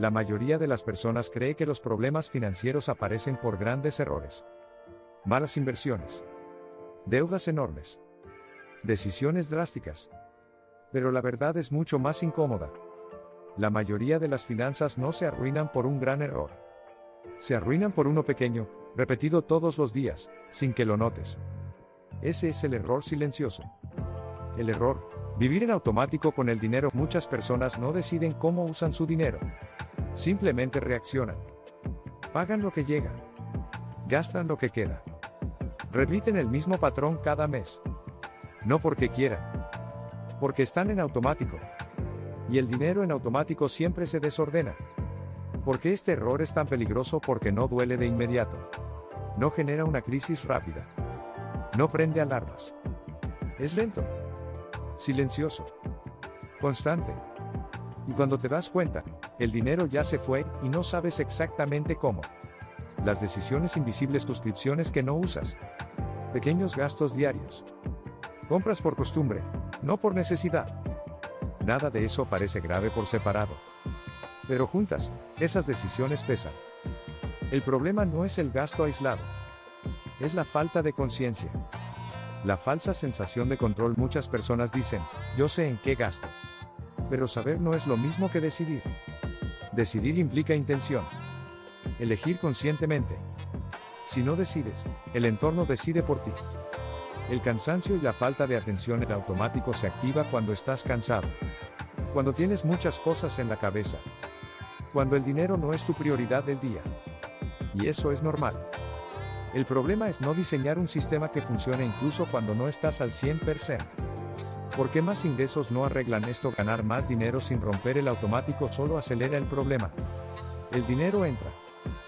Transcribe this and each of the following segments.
La mayoría de las personas cree que los problemas financieros aparecen por grandes errores. Malas inversiones. Deudas enormes. Decisiones drásticas. Pero la verdad es mucho más incómoda. La mayoría de las finanzas no se arruinan por un gran error. Se arruinan por uno pequeño, repetido todos los días, sin que lo notes. Ese es el error silencioso. El error, vivir en automático con el dinero. Muchas personas no deciden cómo usan su dinero. Simplemente reaccionan. Pagan lo que llega. Gastan lo que queda. Repiten el mismo patrón cada mes. No porque quieran. Porque están en automático. Y el dinero en automático siempre se desordena. ¿Por qué este error es tan peligroso? Porque no duele de inmediato. No genera una crisis rápida. No prende alarmas. Es lento. Silencioso. Constante. Y cuando te das cuenta, el dinero ya se fue y no sabes exactamente cómo. Las decisiones invisibles, suscripciones que no usas. Pequeños gastos diarios. Compras por costumbre, no por necesidad. Nada de eso parece grave por separado. Pero juntas, esas decisiones pesan. El problema no es el gasto aislado. Es la falta de conciencia. La falsa sensación de control. Muchas personas dicen, yo sé en qué gasto. Pero saber no es lo mismo que decidir. Decidir implica intención. Elegir conscientemente. Si no decides, el entorno decide por ti. El cansancio y la falta de atención en automático se activa cuando estás cansado. Cuando tienes muchas cosas en la cabeza. Cuando el dinero no es tu prioridad del día. Y eso es normal. El problema es no diseñar un sistema que funcione incluso cuando no estás al 100%. ¿Por qué más ingresos no arreglan esto? Ganar más dinero sin romper el automático solo acelera el problema. El dinero entra.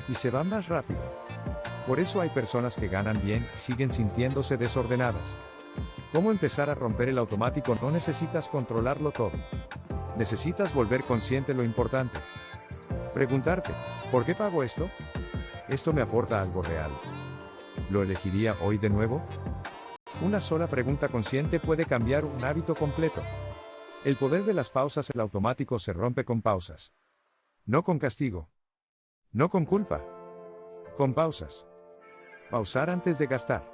Y se va más rápido. Por eso hay personas que ganan bien y siguen sintiéndose desordenadas. ¿Cómo empezar a romper el automático? No necesitas controlarlo todo. Necesitas volver consciente lo importante. Preguntarte, ¿por qué pago esto? ¿Esto me aporta algo real? ¿Lo elegiría hoy de nuevo? Una sola pregunta consciente puede cambiar un hábito completo. El poder de las pausas. El automático se rompe con pausas. No con castigo. No con culpa. Con pausas. Pausar antes de gastar.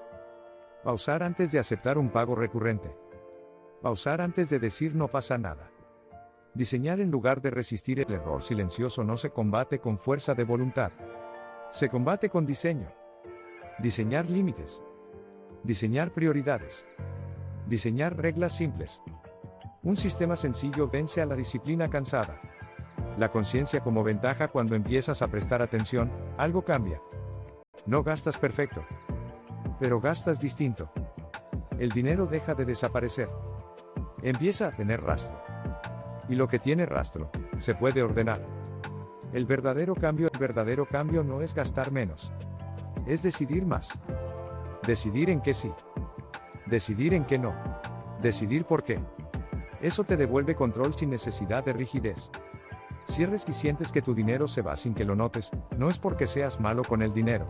Pausar antes de aceptar un pago recurrente. Pausar antes de decir no pasa nada. Diseñar en lugar de resistir. El error silencioso no se combate con fuerza de voluntad. Se combate con diseño. Diseñar límites. Diseñar prioridades. Diseñar reglas simples. Un sistema sencillo vence a la disciplina cansada. La conciencia como ventaja. Cuando empiezas a prestar atención, algo cambia. No gastas perfecto. Pero gastas distinto. El dinero deja de desaparecer. Empieza a tener rastro. Y lo que tiene rastro, se puede ordenar. El verdadero cambio no es gastar menos. Es decidir más. Decidir en qué sí. Decidir en qué no. Decidir por qué. Eso te devuelve control sin necesidad de rigidez. Cierres y sientes que tu dinero se va sin que lo notes, no es porque seas malo con el dinero.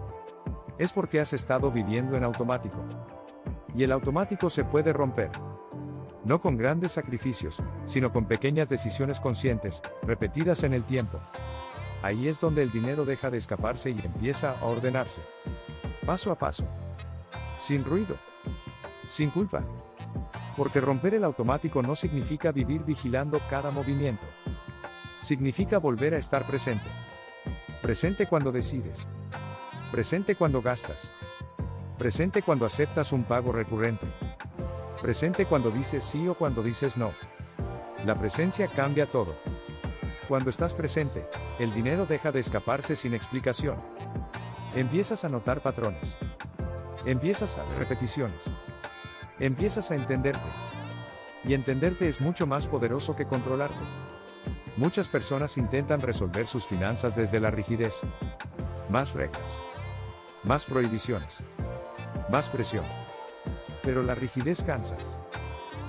Es porque has estado viviendo en automático. Y el automático se puede romper. No con grandes sacrificios, sino con pequeñas decisiones conscientes, repetidas en el tiempo. Ahí es donde el dinero deja de escaparse y empieza a ordenarse. Paso a paso. Sin ruido. Sin culpa. Porque romper el automático no significa vivir vigilando cada movimiento. Significa volver a estar presente. Presente cuando decides. Presente cuando gastas. Presente cuando aceptas un pago recurrente. Presente cuando dices sí o cuando dices no. La presencia cambia todo. Cuando estás presente, el dinero deja de escaparse sin explicación. Empiezas a notar patrones. Empiezas a ver repeticiones. Empiezas a entenderte. Y entenderte es mucho más poderoso que controlarte. Muchas personas intentan resolver sus finanzas desde la rigidez. Más reglas. Más prohibiciones. Más presión. Pero la rigidez cansa.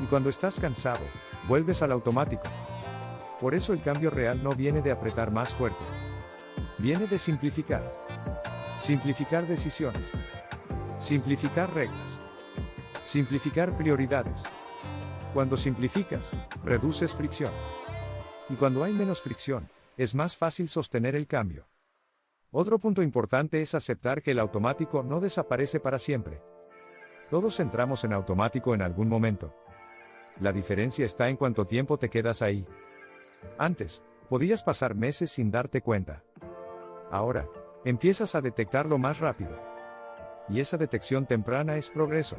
Y cuando estás cansado, vuelves al automático. Por eso el cambio real no viene de apretar más fuerte. Viene de simplificar. Simplificar decisiones. Simplificar reglas. Simplificar prioridades. Cuando simplificas, reduces fricción. Y cuando hay menos fricción, es más fácil sostener el cambio. Otro punto importante es aceptar que el automático no desaparece para siempre. Todos entramos en automático en algún momento. La diferencia está en cuánto tiempo te quedas ahí. Antes, podías pasar meses sin darte cuenta. Ahora, empiezas a detectarlo más rápido. Y esa detección temprana es progreso.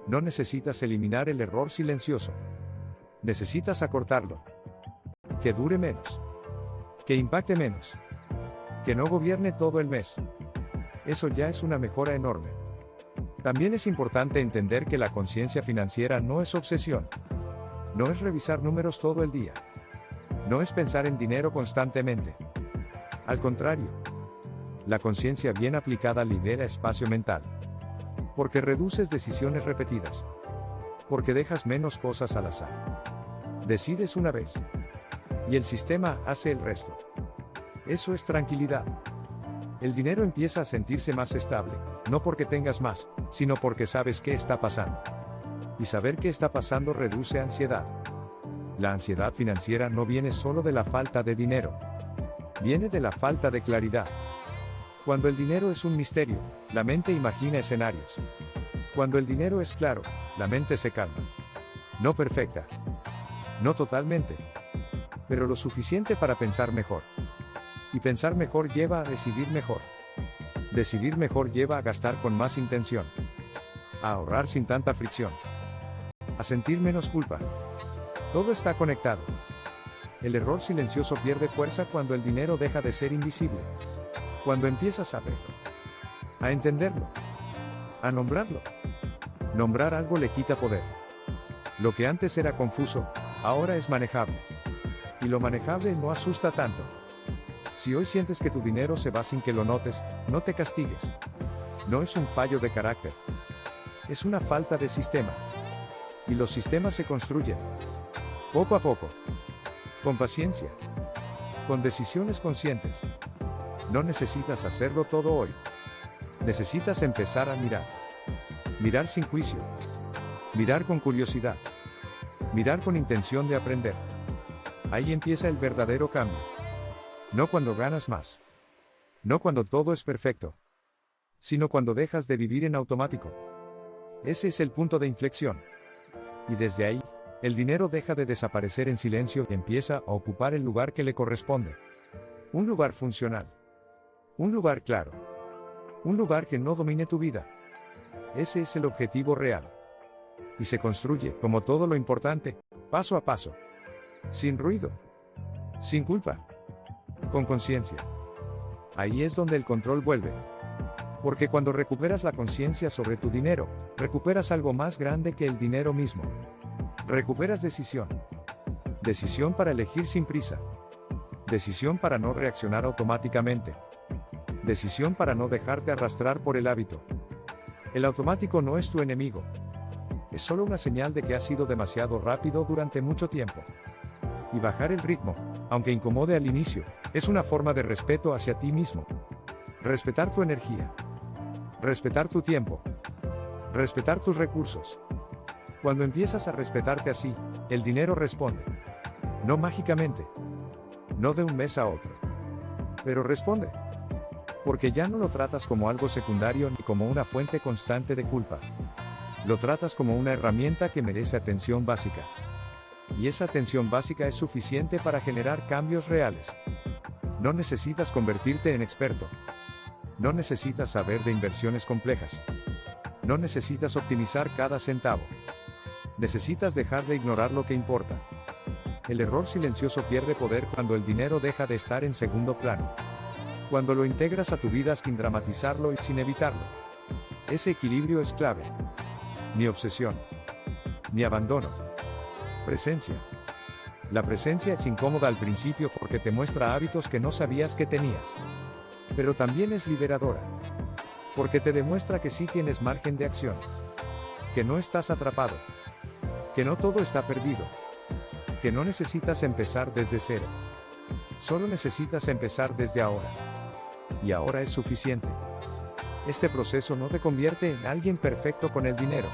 No necesitas eliminar el error silencioso. Necesitas acortarlo. Que dure menos. Que impacte menos. Que no gobierne todo el mes. Eso ya es una mejora enorme. También es importante entender que la conciencia financiera no es obsesión. No es revisar números todo el día. No es pensar en dinero constantemente. Al contrario, la conciencia bien aplicada libera espacio mental. Porque reduces decisiones repetidas. Porque dejas menos cosas al azar. Decides una vez. Y el sistema hace el resto. Eso es tranquilidad. El dinero empieza a sentirse más estable, no porque tengas más, sino porque sabes qué está pasando. Y saber qué está pasando reduce ansiedad. La ansiedad financiera no viene solo de la falta de dinero. Viene de la falta de claridad. Cuando el dinero es un misterio, la mente imagina escenarios. Cuando el dinero es claro, la mente se calma. No perfecta. No totalmente. Pero lo suficiente para pensar mejor. Y pensar mejor lleva a decidir mejor. Decidir mejor lleva a gastar con más intención. A ahorrar sin tanta fricción. A sentir menos culpa. Todo está conectado. El error silencioso pierde fuerza cuando el dinero deja de ser invisible. Cuando empiezas a verlo. A entenderlo. A nombrarlo. Nombrar algo le quita poder. Lo que antes era confuso, ahora es manejable. Y lo manejable no asusta tanto. Si hoy sientes que tu dinero se va sin que lo notes, no te castigues. No es un fallo de carácter. Es una falta de sistema. Y los sistemas se construyen. Poco a poco. Con paciencia. Con decisiones conscientes. No necesitas hacerlo todo hoy. Necesitas empezar a mirar. Mirar sin juicio. Mirar con curiosidad. Mirar con intención de aprender. Ahí empieza el verdadero cambio. No cuando ganas más. No cuando todo es perfecto. Sino cuando dejas de vivir en automático. Ese es el punto de inflexión. Y desde ahí, el dinero deja de desaparecer en silencio y empieza a ocupar el lugar que le corresponde. Un lugar funcional. Un lugar claro. Un lugar que no domine tu vida. Ese es el objetivo real. Y se construye, como todo lo importante, paso a paso. Sin ruido. Sin culpa. Con conciencia. Ahí es donde el control vuelve. Porque cuando recuperas la conciencia sobre tu dinero, recuperas algo más grande que el dinero mismo. Recuperas decisión. Decisión para elegir sin prisa. Decisión para no reaccionar automáticamente. Decisión para no dejarte arrastrar por el hábito. El automático no es tu enemigo. Es solo una señal de que has sido demasiado rápido durante mucho tiempo. Y bajar el ritmo, aunque incomode al inicio, es una forma de respeto hacia ti mismo. Respetar tu energía. Respetar tu tiempo. Respetar tus recursos. Cuando empiezas a respetarte así, el dinero responde. No mágicamente. No de un mes a otro. Pero responde. Porque ya no lo tratas como algo secundario ni como una fuente constante de culpa. Lo tratas como una herramienta que merece atención básica. Y esa atención básica es suficiente para generar cambios reales. No necesitas convertirte en experto. No necesitas saber de inversiones complejas. No necesitas optimizar cada centavo. Necesitas dejar de ignorar lo que importa. El error silencioso pierde poder cuando el dinero deja de estar en segundo plano. Cuando lo integras a tu vida sin dramatizarlo y sin evitarlo. Ese equilibrio es clave. Ni obsesión. Ni abandono. Presencia. La presencia es incómoda al principio porque te muestra hábitos que no sabías que tenías. Pero también es liberadora. Porque te demuestra que sí tienes margen de acción. Que no estás atrapado. Que no todo está perdido. Que no necesitas empezar desde cero. Solo necesitas empezar desde ahora. Y ahora es suficiente. Este proceso no te convierte en alguien perfecto con el dinero.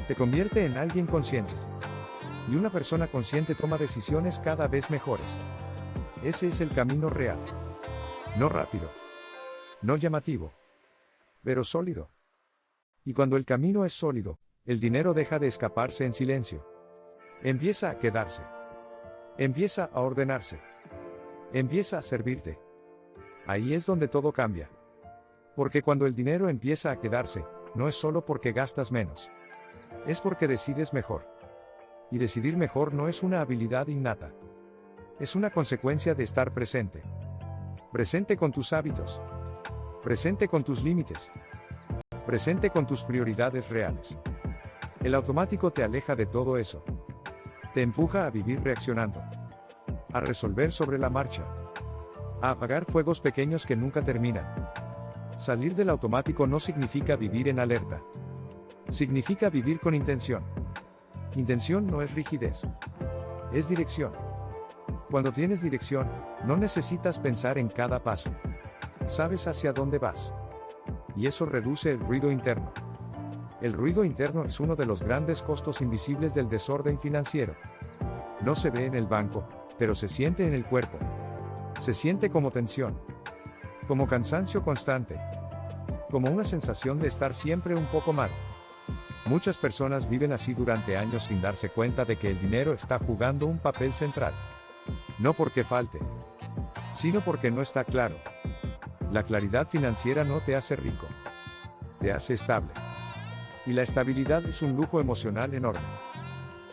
Te convierte en alguien consciente. Y una persona consciente toma decisiones cada vez mejores. Ese es el camino real. No rápido. No llamativo. Pero sólido. Y cuando el camino es sólido, el dinero deja de escaparse en silencio. Empieza a quedarse. Empieza a ordenarse. Empieza a servirte. Ahí es donde todo cambia. Porque cuando el dinero empieza a quedarse, no es solo porque gastas menos. Es porque decides mejor. Y decidir mejor no es una habilidad innata. Es una consecuencia de estar presente. Presente con tus hábitos. Presente con tus límites. Presente con tus prioridades reales. El automático te aleja de todo eso. Te empuja a vivir reaccionando. A resolver sobre la marcha. A apagar fuegos pequeños que nunca terminan. Salir del automático no significa vivir en alerta. Significa vivir con intención. Intención no es rigidez. Es dirección. Cuando tienes dirección, no necesitas pensar en cada paso. Sabes hacia dónde vas. Y eso reduce el ruido interno. El ruido interno es uno de los grandes costos invisibles del desorden financiero. No se ve en el banco, pero se siente en el cuerpo. Se siente como tensión. Como cansancio constante. Como una sensación de estar siempre un poco mal. Muchas personas viven así durante años sin darse cuenta de que el dinero está jugando un papel central. No porque falte, sino porque no está claro. La claridad financiera no te hace rico. Te hace estable. Y la estabilidad es un lujo emocional enorme.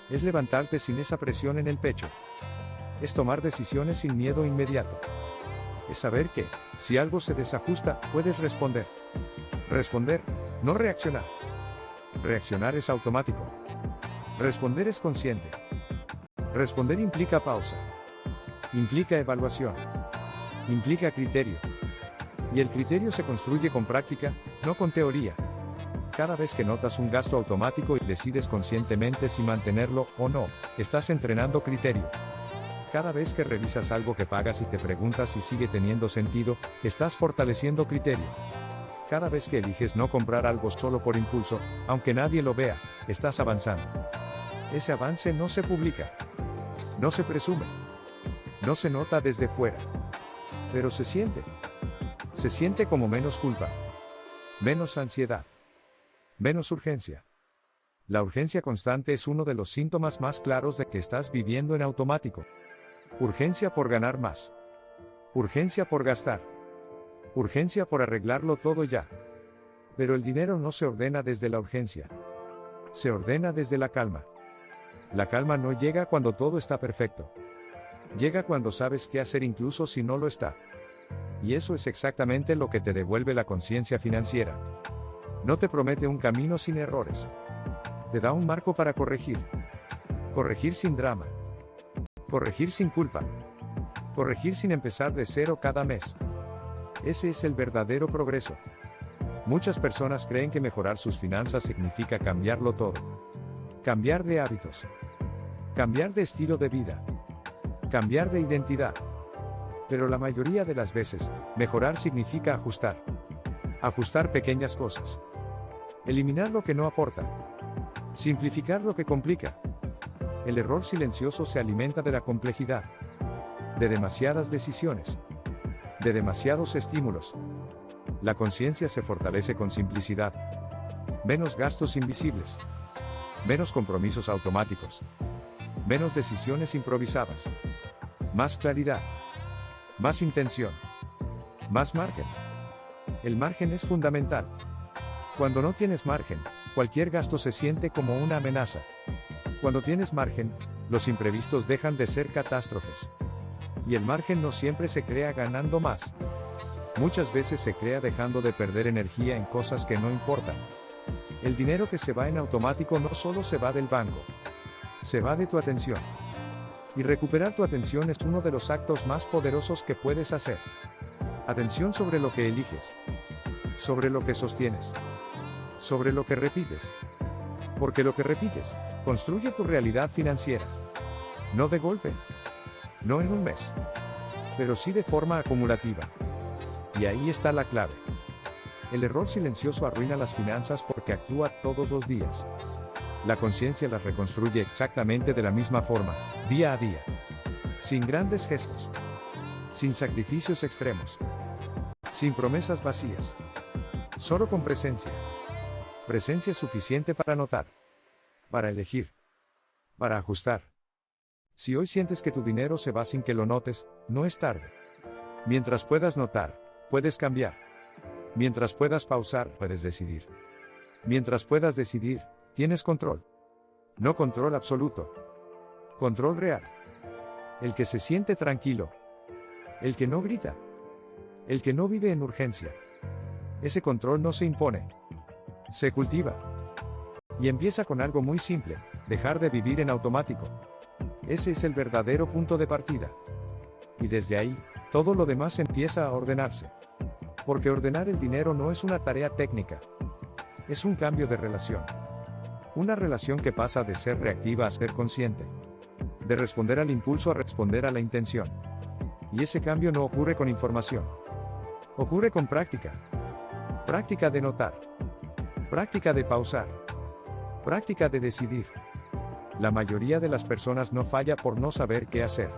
Es levantarte sin esa presión en el pecho. Es tomar decisiones sin miedo inmediato. Es saber que, si algo se desajusta, puedes responder. Responder, no reaccionar. Reaccionar es automático. Responder es consciente. Responder implica pausa. Implica evaluación. Implica criterio. Y el criterio se construye con práctica, no con teoría. Cada vez que notas un gasto automático y decides conscientemente si mantenerlo o no, estás entrenando criterio. Cada vez que revisas algo que pagas y te preguntas si sigue teniendo sentido, estás fortaleciendo criterio. Cada vez que eliges no comprar algo solo por impulso, aunque nadie lo vea, estás avanzando. Ese avance no se publica. No se presume. No se nota desde fuera. Pero se siente. Se siente como menos culpa. Menos ansiedad. Menos urgencia. La urgencia constante es uno de los síntomas más claros de que estás viviendo en automático. Urgencia por ganar más. Urgencia por gastar. Urgencia por arreglarlo todo ya. Pero el dinero no se ordena desde la urgencia. Se ordena desde la calma. La calma no llega cuando todo está perfecto. Llega cuando sabes qué hacer incluso si no lo está. Y eso es exactamente lo que te devuelve la conciencia financiera. No te promete un camino sin errores. Te da un marco para corregir. Corregir sin drama. Corregir sin culpa. Corregir sin empezar de cero cada mes. Ese es el verdadero progreso. Muchas personas creen que mejorar sus finanzas significa cambiarlo todo. Cambiar de hábitos. Cambiar de estilo de vida. Cambiar de identidad. Pero la mayoría de las veces, mejorar significa ajustar. Ajustar pequeñas cosas. Eliminar lo que no aporta. Simplificar lo que complica. El error silencioso se alimenta de la complejidad. De demasiadas decisiones. De demasiados estímulos. La conciencia se fortalece con simplicidad. Menos gastos invisibles. Menos compromisos automáticos. Menos decisiones improvisadas. Más claridad. Más intención. Más margen. El margen es fundamental. Cuando no tienes margen, cualquier gasto se siente como una amenaza. Cuando tienes margen, los imprevistos dejan de ser catástrofes. Y el margen no siempre se crea ganando más. Muchas veces se crea dejando de perder energía en cosas que no importan. El dinero que se va en automático no solo se va del banco. Se va de tu atención. Y recuperar tu atención es uno de los actos más poderosos que puedes hacer. Atención sobre lo que eliges. Sobre lo que sostienes. Sobre lo que repites. Porque lo que repites, construye tu realidad financiera. No de golpe. No en un mes. Pero sí de forma acumulativa. Y ahí está la clave. El error silencioso arruina las finanzas porque actúa todos los días. La conciencia las reconstruye exactamente de la misma forma, día a día. Sin grandes gestos. sin sacrificios extremos, sin promesas vacías, solo con presencia. Presencia suficiente para notar, para elegir, para ajustar. Si hoy sientes que tu dinero se va sin que lo notes, no es tarde. Mientras puedas notar, puedes cambiar. Mientras puedas pausar, puedes decidir. Mientras puedas decidir, tienes control. No control absoluto. Control real. El que se siente tranquilo. El que no grita. El que no vive en urgencia. Ese control no se impone. Se cultiva. Y empieza con algo muy simple, dejar de vivir en automático. Ese es el verdadero punto de partida. Y desde ahí, todo lo demás empieza a ordenarse. Porque ordenar el dinero no es una tarea técnica. Es un cambio de relación. Una relación que pasa de ser reactiva a ser consciente. De responder al impulso a responder a la intención. Y ese cambio no ocurre con información. Ocurre con práctica. Práctica de notar. Práctica de pausar. Práctica de decidir. La mayoría de las personas no falla por no saber qué hacer.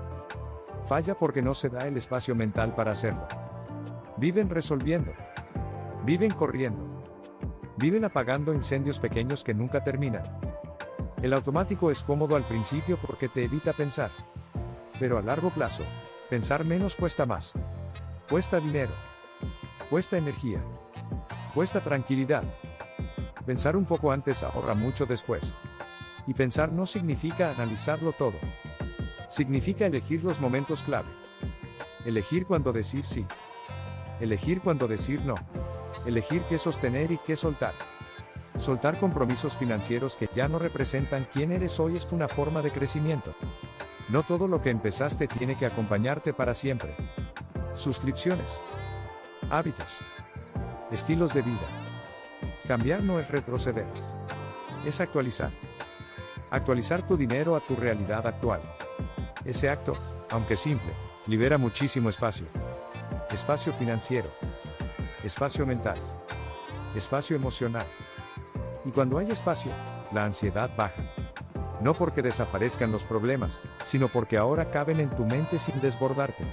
Falla porque no se da el espacio mental para hacerlo. Viven resolviendo. Viven corriendo. Viven apagando incendios pequeños que nunca terminan. El automático es cómodo al principio porque te evita pensar. Pero a largo plazo, pensar menos cuesta más. Cuesta dinero. Cuesta energía. Cuesta tranquilidad. Pensar un poco antes ahorra mucho después. Y pensar no significa analizarlo todo. Significa elegir los momentos clave. Elegir cuándo decir sí. Elegir cuándo decir no. Elegir qué sostener y qué soltar. Soltar compromisos financieros que ya no representan quién eres hoy es una forma de crecimiento. No todo lo que empezaste tiene que acompañarte para siempre. Suscripciones. Hábitos. Estilos de vida. Cambiar no es retroceder. Es actualizar. Actualizar tu dinero a tu realidad actual. Ese acto, aunque simple, libera muchísimo espacio. Espacio financiero. Espacio mental. Espacio emocional. Y cuando hay espacio, la ansiedad baja. No porque desaparezcan los problemas, sino porque ahora caben en tu mente sin desbordarte.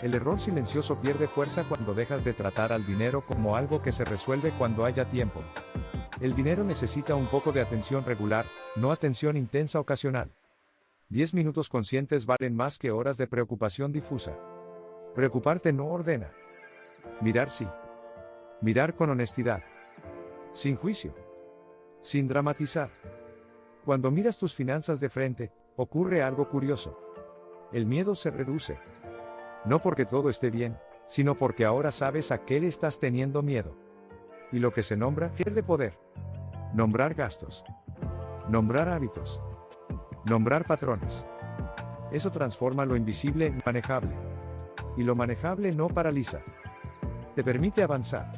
El error silencioso pierde fuerza cuando dejas de tratar al dinero como algo que se resuelve cuando haya tiempo. El dinero necesita un poco de atención regular, no atención intensa ocasional. 10 minutos conscientes valen más que horas de preocupación difusa. Preocuparte no ordena. Mirar sí. Mirar con honestidad. Sin juicio. Sin dramatizar. Cuando miras tus finanzas de frente, ocurre algo curioso. El miedo se reduce. No porque todo esté bien, sino porque ahora sabes a qué le estás teniendo miedo. Y lo que se nombra pierde poder. Nombrar gastos. Nombrar hábitos. Nombrar patrones. Eso transforma lo invisible en manejable. Y lo manejable no paraliza. Te permite avanzar.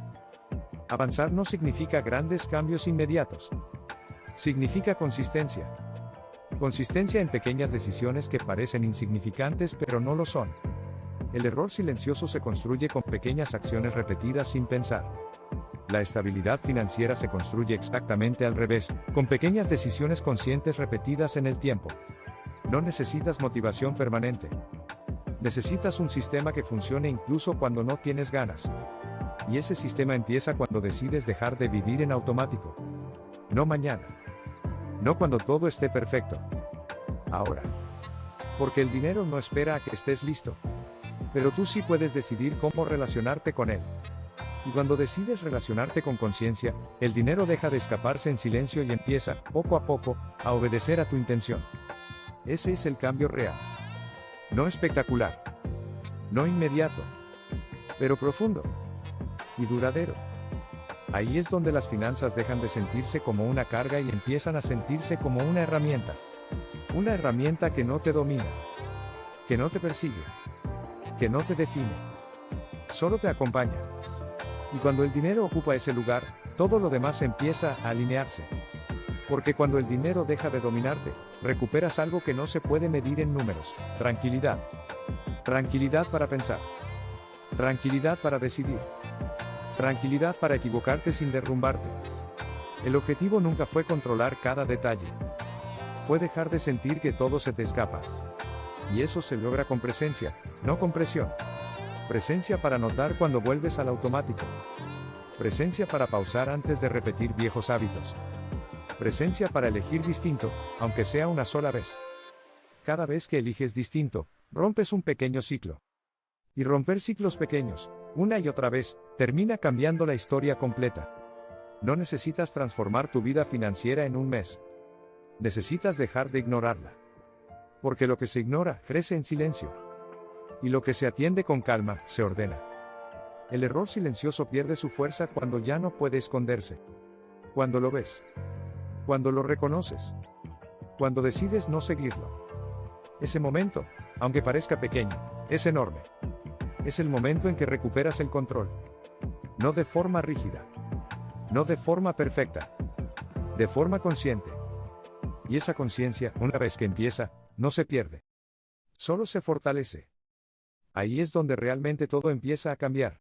Avanzar no significa grandes cambios inmediatos. Significa consistencia. Consistencia en pequeñas decisiones que parecen insignificantes pero no lo son. El error silencioso se construye con pequeñas acciones repetidas sin pensar. La estabilidad financiera se construye exactamente al revés, con pequeñas decisiones conscientes repetidas en el tiempo. No necesitas motivación permanente. Necesitas un sistema que funcione incluso cuando no tienes ganas. Y ese sistema empieza cuando decides dejar de vivir en automático. No mañana. No cuando todo esté perfecto. Ahora. Porque el dinero no espera a que estés listo. Pero tú sí puedes decidir cómo relacionarte con él. Y cuando decides relacionarte con conciencia, el dinero deja de escaparse en silencio y empieza, poco a poco, a obedecer a tu intención. Ese es el cambio real. No espectacular. No inmediato. Pero profundo. Y duradero. Ahí es donde las finanzas dejan de sentirse como una carga y empiezan a sentirse como una herramienta. Una herramienta que no te domina. Que no te persigue. Que no te define. Solo te acompaña. Y cuando el dinero ocupa ese lugar, todo lo demás empieza a alinearse. Porque cuando el dinero deja de dominarte, recuperas algo que no se puede medir en números: tranquilidad. Tranquilidad para pensar. Tranquilidad para decidir. Tranquilidad para equivocarte sin derrumbarte. El objetivo nunca fue controlar cada detalle. Fue dejar de sentir que todo se te escapa. Y eso se logra con presencia, no con presión. Presencia para notar cuando vuelves al automático. Presencia para pausar antes de repetir viejos hábitos. Presencia para elegir distinto, aunque sea una sola vez. Cada vez que eliges distinto, rompes un pequeño ciclo. Y romper ciclos pequeños, una y otra vez, termina cambiando la historia completa. No necesitas transformar tu vida financiera en un mes. Necesitas dejar de ignorarla. Porque lo que se ignora, crece en silencio. Y lo que se atiende con calma, se ordena. El error silencioso pierde su fuerza cuando ya no puede esconderse. Cuando lo ves. Cuando lo reconoces. Cuando decides no seguirlo. Ese momento, aunque parezca pequeño, es enorme. Es el momento en que recuperas el control. No de forma rígida. No de forma perfecta. De forma consciente. Y esa conciencia, una vez que empieza, no se pierde. Solo se fortalece. Ahí es donde realmente todo empieza a cambiar.